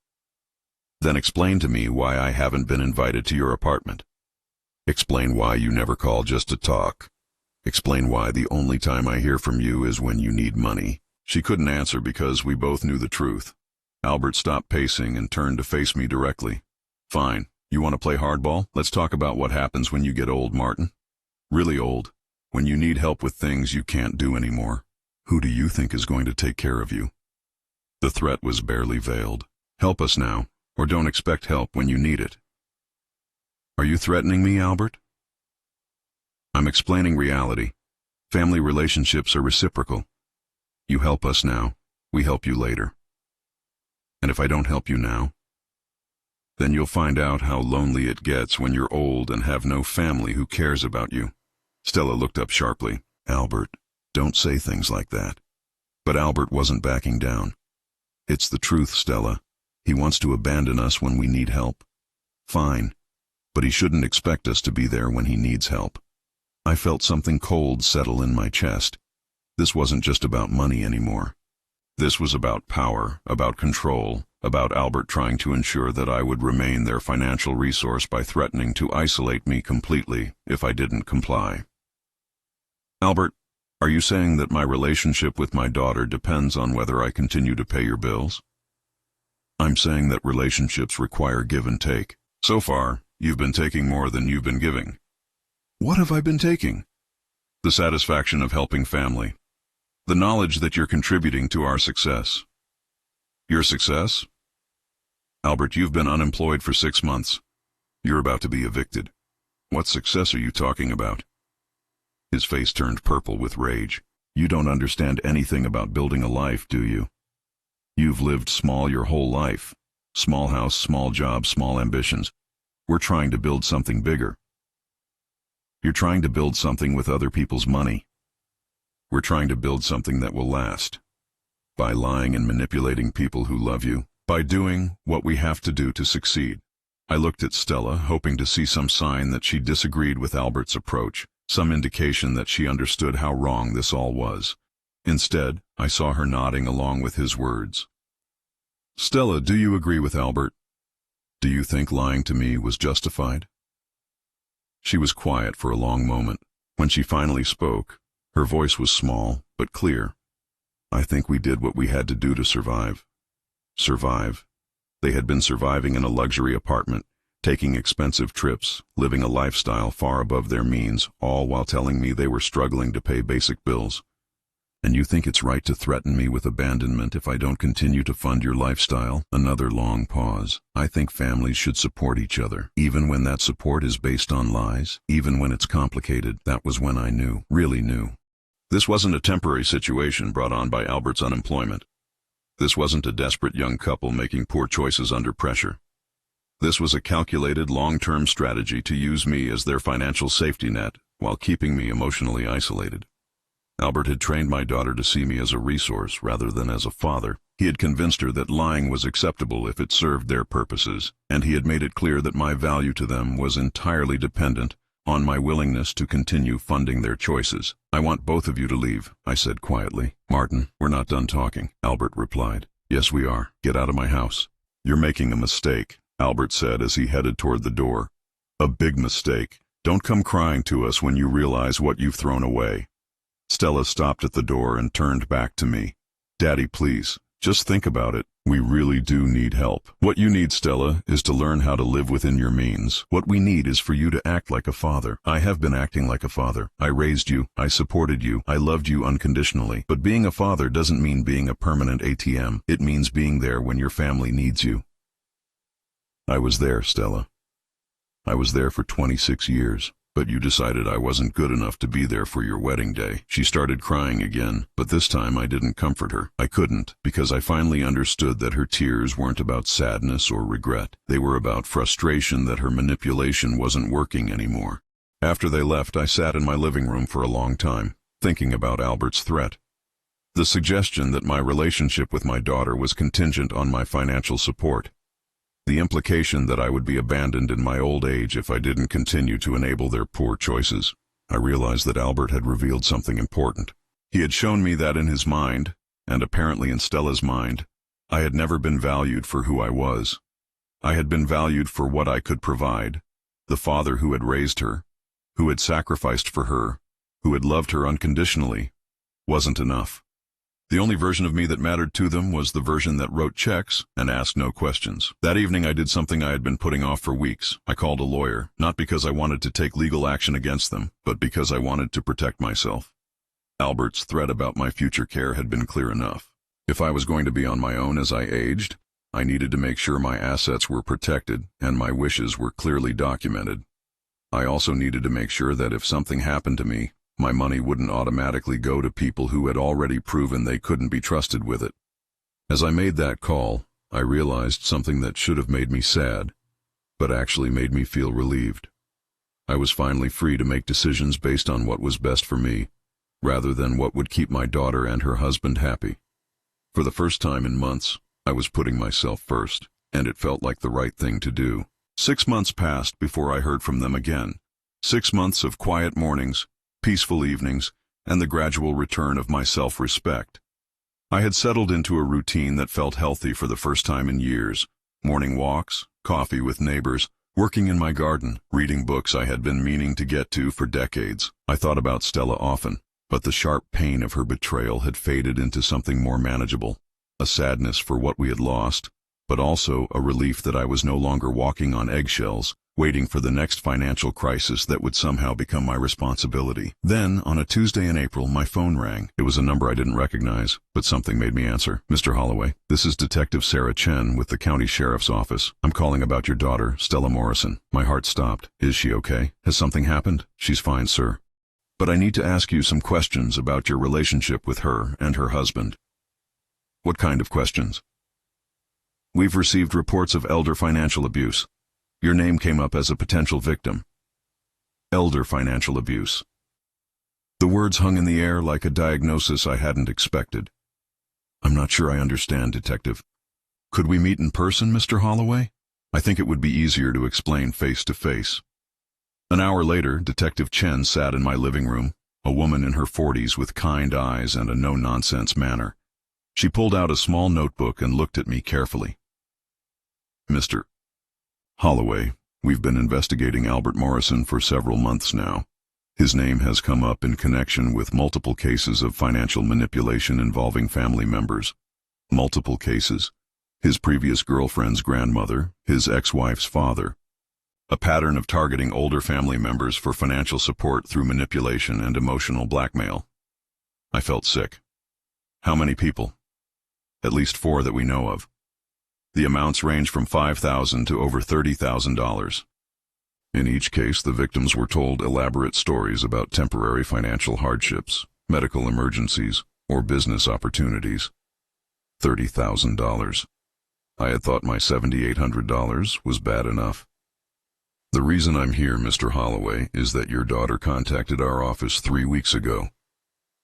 Then explain to me why I haven't been invited to your apartment. Explain why you never call just to talk. Explain why the only time I hear from you is when you need money. She couldn't answer because we both knew the truth. Albert stopped pacing and turned to face me directly. Fine. You want to play hardball? Let's talk about what happens when you get old, Martin. Really old. When you need help with things you can't do anymore. Who do you think is going to take care of you? The threat was barely veiled. Help us now, or don't expect help when you need it. Are you threatening me, Albert? I'm explaining reality. Family relationships are reciprocal. You help us now, we help you later. And if I don't help you now, then you'll find out how lonely it gets when you're old and have no family who cares about you. Stella looked up sharply. Albert, don't say things like that. But Albert wasn't backing down. It's the truth, Stella. He wants to abandon us when we need help. Fine. But he shouldn't expect us to be there when he needs help. I felt something cold settle in my chest. This wasn't just about money anymore. This was about power, about control, about Albert trying to ensure that I would remain their financial resource by threatening to isolate me completely if I didn't comply. Albert, are you saying that my relationship with my daughter depends on whether I continue to pay your bills? I'm saying that relationships require give and take. So far, you've been taking more than you've been giving. What have I been taking? The satisfaction of helping family. The knowledge that you're contributing to our success. Your success? Albert, you've been unemployed for 6 months. You're about to be evicted. What success are you talking about? His face turned purple with rage. You don't understand anything about building a life, do you? You've lived small your whole life. Small house, small job, small ambitions. We're trying to build something bigger. You're trying to build something with other people's money. We're trying to build something that will last. By lying and manipulating people who love you. By doing what we have to do to succeed. I looked at Stella, hoping to see some sign that she disagreed with Albert's approach, some indication that she understood how wrong this all was. Instead, I saw her nodding along with his words. Stella, do you agree with Albert? Do you think lying to me was justified? She was quiet for a long moment. When she finally spoke, her voice was small, but clear. I think we did what we had to do to survive. Survive. They had been surviving in a luxury apartment, taking expensive trips, living a lifestyle far above their means, all while telling me they were struggling to pay basic bills. And you think it's right to threaten me with abandonment if I don't continue to fund your lifestyle? Another long pause. I think families should support each other, even when that support is based on lies, even when it's complicated. That was when I knew, really knew. This wasn't a temporary situation brought on by Albert's unemployment. This wasn't a desperate young couple making poor choices under pressure. This was a calculated long-term strategy to use me as their financial safety net while keeping me emotionally isolated. Albert had trained my daughter to see me as a resource rather than as a father. He had convinced her that lying was acceptable if it served their purposes, and he had made it clear that my value to them was entirely dependent on my willingness to continue funding their choices. I want both of you to leave, I said quietly. Martin, we're not done talking, Albert replied. Yes, we are. Get out of my house. You're making a mistake, Albert said as he headed toward the door. A big mistake. Don't come crying to us when you realize what you've thrown away. Stella stopped at the door and turned back to me. Daddy, please, just think about it. We really do need help. What you need, Stella, is to learn how to live within your means. What we need is for you to act like a father. I have been acting like a father. I raised you. I supported you. I loved you unconditionally. But being a father doesn't mean being a permanent ATM. It means being there when your family needs you. I was there, Stella. I was there for 26 years. But you decided I wasn't good enough to be there for your wedding day. She started crying again, but this time I didn't comfort her. I couldn't, because I finally understood that her tears weren't about sadness or regret. They were about frustration that her manipulation wasn't working anymore. After they left, I sat in my living room for a long time, thinking about Albert's threat. The suggestion that my relationship with my daughter was contingent on my financial support. The implication that I would be abandoned in my old age if I didn't continue to enable their poor choices. I realized that Albert had revealed something important. He had shown me that in his mind, and apparently in Stella's mind, I had never been valued for who I was. I had been valued for what I could provide, the father who had raised her, who had sacrificed for her, who had loved her unconditionally, wasn't enough. The only version of me that mattered to them was the version that wrote checks and asked no questions. That evening I did something I had been putting off for weeks. I called a lawyer, not because I wanted to take legal action against them, but because I wanted to protect myself. Albert's threat about my future care had been clear enough. If I was going to be on my own as I aged, I needed to make sure my assets were protected and my wishes were clearly documented. I also needed to make sure that if something happened to me, my money wouldn't automatically go to people who had already proven they couldn't be trusted with it. As I made that call, I realized something that should have made me sad, but actually made me feel relieved. I was finally free to make decisions based on what was best for me, rather than what would keep my daughter and her husband happy. For the first time in months, I was putting myself first, and it felt like the right thing to do. 6 months passed before I heard from them again. 6 months of quiet mornings, peaceful evenings, and the gradual return of my self-respect. I had settled into a routine that felt healthy for the first time in years. Morning walks, coffee with neighbors, working in my garden, reading books I had been meaning to get to for decades. I thought about Stella often, but the sharp pain of her betrayal had faded into something more manageable. A sadness for what we had lost, but also a relief that I was no longer walking on eggshells, waiting for the next financial crisis that would somehow become my responsibility. Then, on a Tuesday in April, my phone rang. It was a number I didn't recognize, but something made me answer. "Mr. Holloway, this is Detective Sarah Chen with the County Sheriff's Office. I'm calling about your daughter, Stella Morrison." My heart stopped. "Is she okay? Has something happened?" "She's fine, sir. But I need to ask you some questions about your relationship with her and her husband." "What kind of questions?" "We've received reports of elder financial abuse. Your name came up as a potential victim." Elder financial abuse. The words hung in the air like a diagnosis I hadn't expected. "I'm not sure I understand, Detective. Could we meet in person, Mr. Holloway? I think it would be easier to explain face to face." An hour later, Detective Chen sat in my living room, a woman in her 40s with kind eyes and a no-nonsense manner. She pulled out a small notebook and looked at me carefully. "Mr. Holloway, we've been investigating Albert Morrison for several months now. His name has come up in connection with multiple cases of financial manipulation involving family members. Multiple cases. His previous girlfriend's grandmother, his ex-wife's father. A pattern of targeting older family members for financial support through manipulation and emotional blackmail." I felt sick. "How many people?" "At least 4 that we know of. The amounts range from $5,000 to over $30,000. In each case, the victims were told elaborate stories about temporary financial hardships, medical emergencies, or business opportunities. $30,000. I had thought my $7,800 was bad enough. The reason I'm here, Mr. Holloway, is that your daughter contacted our office 3 weeks ago."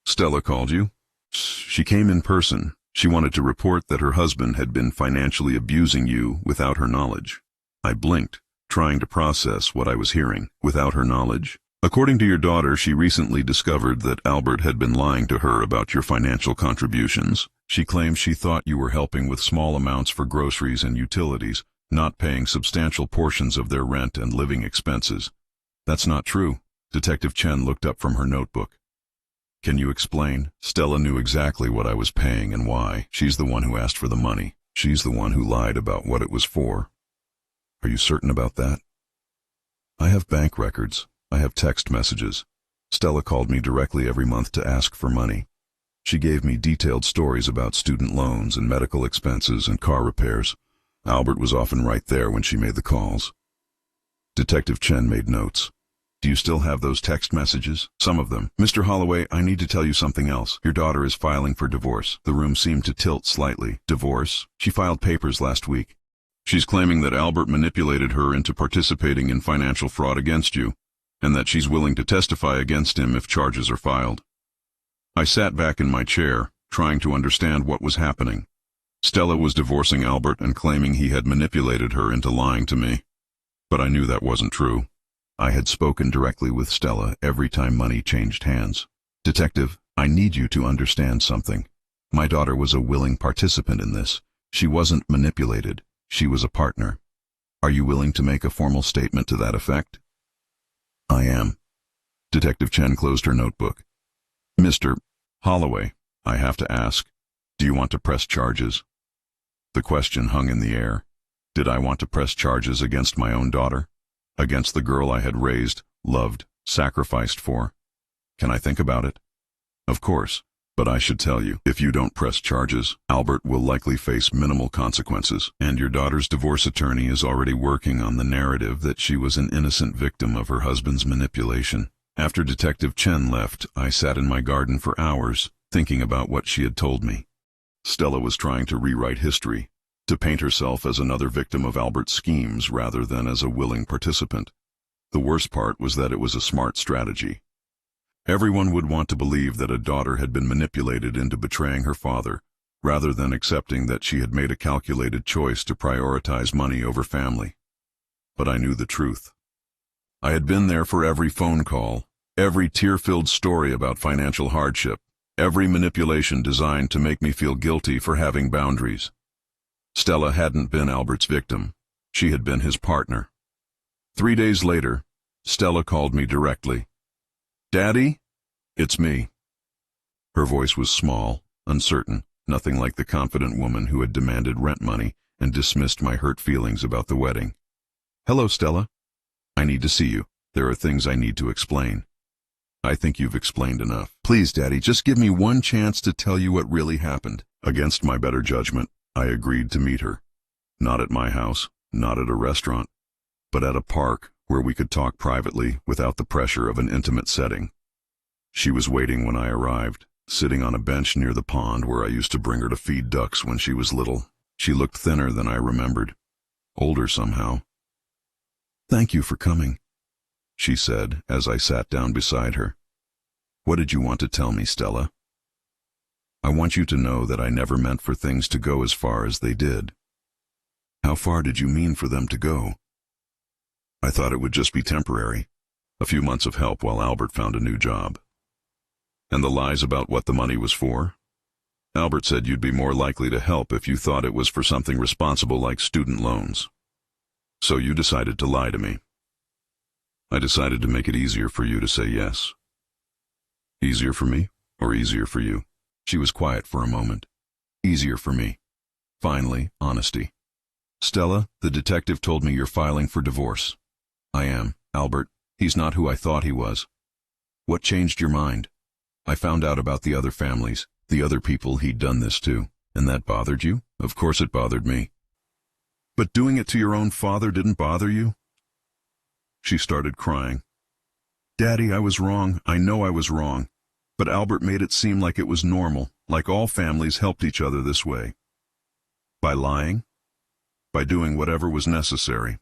"Stella called you?" "She came in person. She wanted to report that her husband had been financially abusing you without her knowledge." I blinked, trying to process what I was hearing. "Without her knowledge?" "According to your daughter, she recently discovered that Albert had been lying to her about your financial contributions. She claims she thought you were helping with small amounts for groceries and utilities, not paying substantial portions of their rent and living expenses." "That's not true." Detective Chen looked up from her notebook. "Can you explain?" "Stella knew exactly what I was paying and why. She's the one who asked for the money. She's the one who lied about what it was for." "Are you certain about that?" "I have bank records. I have text messages. Stella called me directly every month to ask for money. She gave me detailed stories about student loans and medical expenses and car repairs. Albert was often right there when she made the calls." Detective Chen made notes. "Do you still have those text messages?" "Some of them." "Mr. Holloway, I need to tell you something else. Your daughter is filing for divorce." The room seemed to tilt slightly. "Divorce?" "She filed papers last week. She's claiming that Albert manipulated her into participating in financial fraud against you, and that she's willing to testify against him if charges are filed." I sat back in my chair, trying to understand what was happening. Stella was divorcing Albert and claiming he had manipulated her into lying to me. But I knew that wasn't true. I had spoken directly with Stella every time money changed hands. "Detective, I need you to understand something. My daughter was a willing participant in this. She wasn't manipulated. She was a partner. Are you willing to make a formal statement to that effect?" "I am." Detective Chen closed her notebook. "Mr. Holloway, I have to ask, do you want to press charges?" The question hung in the air. Did I want to press charges against my own daughter? Against the girl I had raised, loved, sacrificed for? Can I think about it? Of course, but I should tell you, if you don't press charges, Albert will likely face minimal consequences, and your daughter's divorce attorney is already working on the narrative that she was an innocent victim of her husband's manipulation. After Detective Chen left, I sat in my garden for hours, thinking about what she had told me. Stella was trying to rewrite history, to paint herself as another victim of Albert's schemes rather than as a willing participant. The worst part was that it was a smart strategy. Everyone would want to believe that a daughter had been manipulated into betraying her father, rather than accepting that she had made a calculated choice to prioritize money over family. But I knew the truth. I had been there for every phone call, every tear-filled story about financial hardship, Every manipulation designed to make me feel guilty for having boundaries. Stella hadn't been Albert's victim. She had been his partner. 3 days later, Stella called me directly. "Daddy? It's me." Her voice was small, uncertain, nothing like the confident woman who had demanded rent money and dismissed my hurt feelings about the wedding. "Hello, Stella. I need to see you. There are things I need to explain." "I think you've explained enough. Please, Daddy, just give me one chance to tell you what really happened." Against my better judgment, I agreed to meet her. Not at my house, not at a restaurant, but at a park where we could talk privately without the pressure of an intimate setting. She was waiting when I arrived, sitting on a bench near the pond where I used to bring her to feed ducks when she was little. She looked thinner than I remembered, older somehow. "Thank you for coming," she said as I sat down beside her. "What did you want to tell me, Stella?" "I want you to know that I never meant for things to go as far as they did." "How far did you mean for them to go?" "I thought it would just be temporary. A few months of help while Albert found a new job." "And the lies about what the money was for?" "Albert said you'd be more likely to help if you thought it was for something responsible like student loans. So you decided to lie to me." "I decided to make it easier for you to say yes." "Easier for me, or easier for you?" She was quiet for a moment. "Easier for me." Finally, honesty. "Stella, the detective told me you're filing for divorce." "I am, Albert. He's not who I thought he was." "What changed your mind?" "I found out about the other families, the other people he'd done this to." "And that bothered you?" "Of course it bothered me." "But doing it to your own father didn't bother you?" She started crying. "Daddy, I was wrong. I know I was wrong. But Albert made it seem like it was normal, like all families helped each other this way." "By lying?" "By doing whatever was necessary."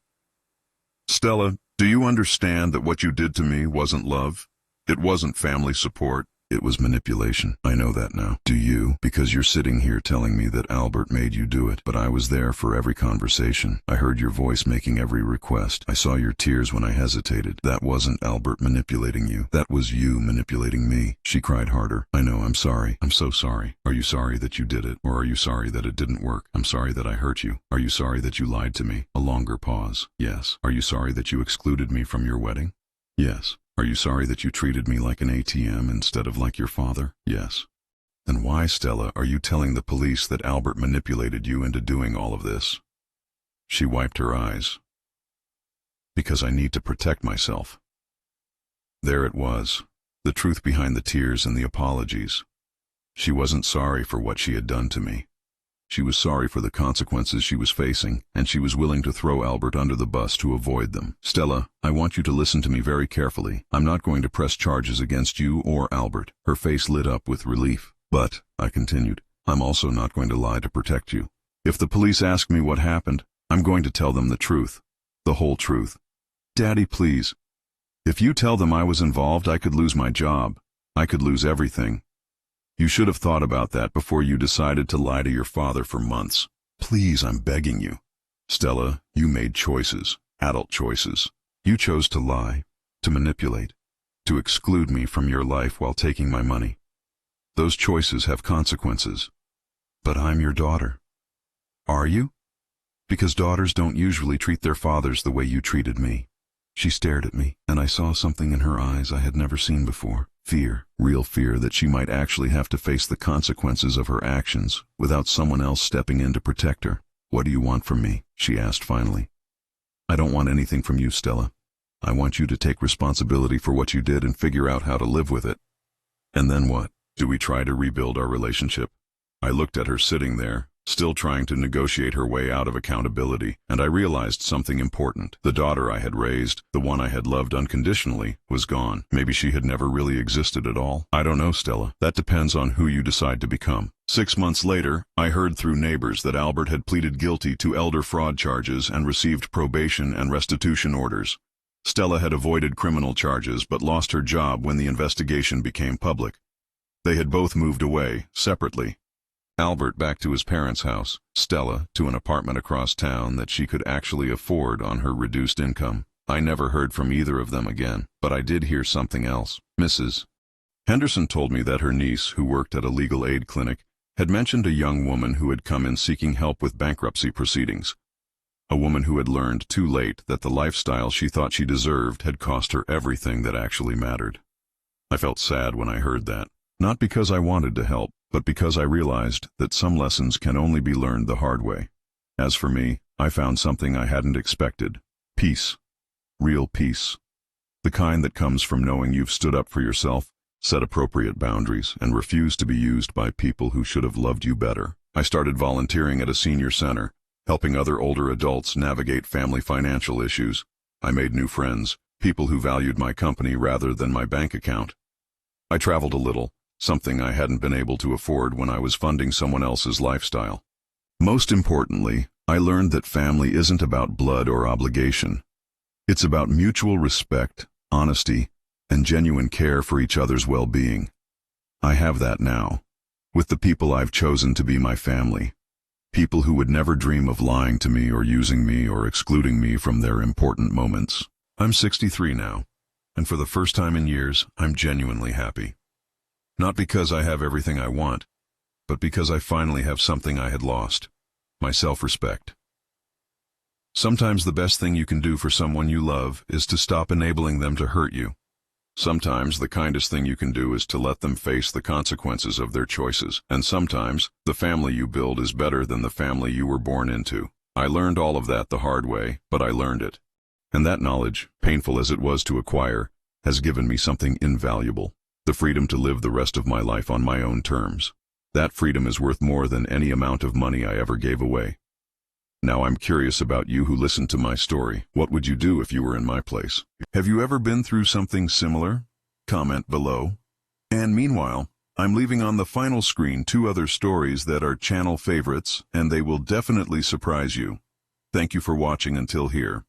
"Stella, do you understand that what you did to me wasn't love? It wasn't family support. It was manipulation. I know that now. Do you? Because you're sitting here telling me that Albert made you do it. But I was there for every conversation. I heard your voice making every request. I saw your tears when I hesitated. That wasn't Albert manipulating you. That was you manipulating me." She cried harder. "I know, I'm sorry. I'm so sorry. Are you sorry that you did it? Or are you sorry that it didn't work? I'm sorry that I hurt you. Are you sorry that you lied to me?" A longer pause. "Yes." "Are you sorry that you excluded me from your wedding?" "Yes." "Are you sorry that you treated me like an ATM instead of like your father?" "Yes." "Then why, Stella, are you telling the police that Albert manipulated you into doing all of this?" She wiped her eyes. "Because I need to protect myself." There it was, the truth behind the tears and the apologies. She wasn't sorry for what she had done to me. She was sorry for the consequences she was facing, and she was willing to throw Albert under the bus to avoid them. "Stella, I want you to listen to me very carefully. I'm not going to press charges against you or Albert." Her face lit up with relief. "But," I continued, "I'm also not going to lie to protect you. If the police ask me what happened, I'm going to tell them the truth. The whole truth." "Daddy, please. If you tell them I was involved, I could lose my job. I could lose everything. You should have thought about that before you decided to lie to your father for months. Please, I'm begging you." "Stella, you made choices, adult choices. You chose to lie, to manipulate, to exclude me from your life while taking my money. Those choices have consequences. But I'm your daughter." "Are you?" "Because daughters don't usually treat their fathers the way you treated me." She stared at me, and I saw something in her eyes I had never seen before. Fear, real fear that she might actually have to face the consequences of her actions without someone else stepping in to protect her. "What do you want from me?" she asked finally. "I don't want anything from you, Stella. I want you to take responsibility for what you did and figure out how to live with it." "And then what? Do we try to rebuild our relationship?" I looked at her sitting there, still trying to negotiate her way out of accountability, and I realized something important. The daughter I had raised, the one I had loved unconditionally, was gone. Maybe she had never really existed at all. "I don't know, Stella. That depends on who you decide to become." 6 months later, I heard through neighbors that Albert had pleaded guilty to elder fraud charges and received probation and restitution orders. Stella had avoided criminal charges but lost her job when the investigation became public. They had both moved away, separately. Albert back to his parents' house, Stella to an apartment across town that she could actually afford on her reduced income. I never heard from either of them again, but I did hear something else. Mrs. Henderson told me that her niece, who worked at a legal aid clinic, had mentioned a young woman who had come in seeking help with bankruptcy proceedings. A woman who had learned too late that the lifestyle she thought she deserved had cost her everything that actually mattered. I felt sad when I heard that, not because I wanted to help, but because I realized that some lessons can only be learned the hard way. As for me, I found something I hadn't expected. Peace. Real peace. The kind that comes from knowing you've stood up for yourself, set appropriate boundaries, and refused to be used by people who should have loved you better. I started volunteering at a senior center, helping other older adults navigate family financial issues. I made new friends, people who valued my company rather than my bank account. I traveled a little, something I hadn't been able to afford when I was funding someone else's lifestyle. Most importantly, I learned that family isn't about blood or obligation. It's about mutual respect, honesty, and genuine care for each other's well-being. I have that now, with the people I've chosen to be my family. People who would never dream of lying to me or using me or excluding me from their important moments. I'm 63 now, and for the first time in years, I'm genuinely happy. Not because I have everything I want, but because I finally have something I had lost: my self-respect. Sometimes the best thing you can do for someone you love is to stop enabling them to hurt you. Sometimes the kindest thing you can do is to let them face the consequences of their choices. And sometimes the family you build is better than the family you were born into. I learned all of that the hard way, but I learned it. And that knowledge, painful as it was to acquire, has given me something invaluable: the freedom to live the rest of my life on my own terms. That freedom is worth more than any amount of money I ever gave away. Now I'm curious about you who listened to my story. What would you do if you were in my place? Have you ever been through something similar? Comment below. And meanwhile, I'm leaving on the final screen 2 other stories that are channel favorites, and they will definitely surprise you. Thank you for watching until here.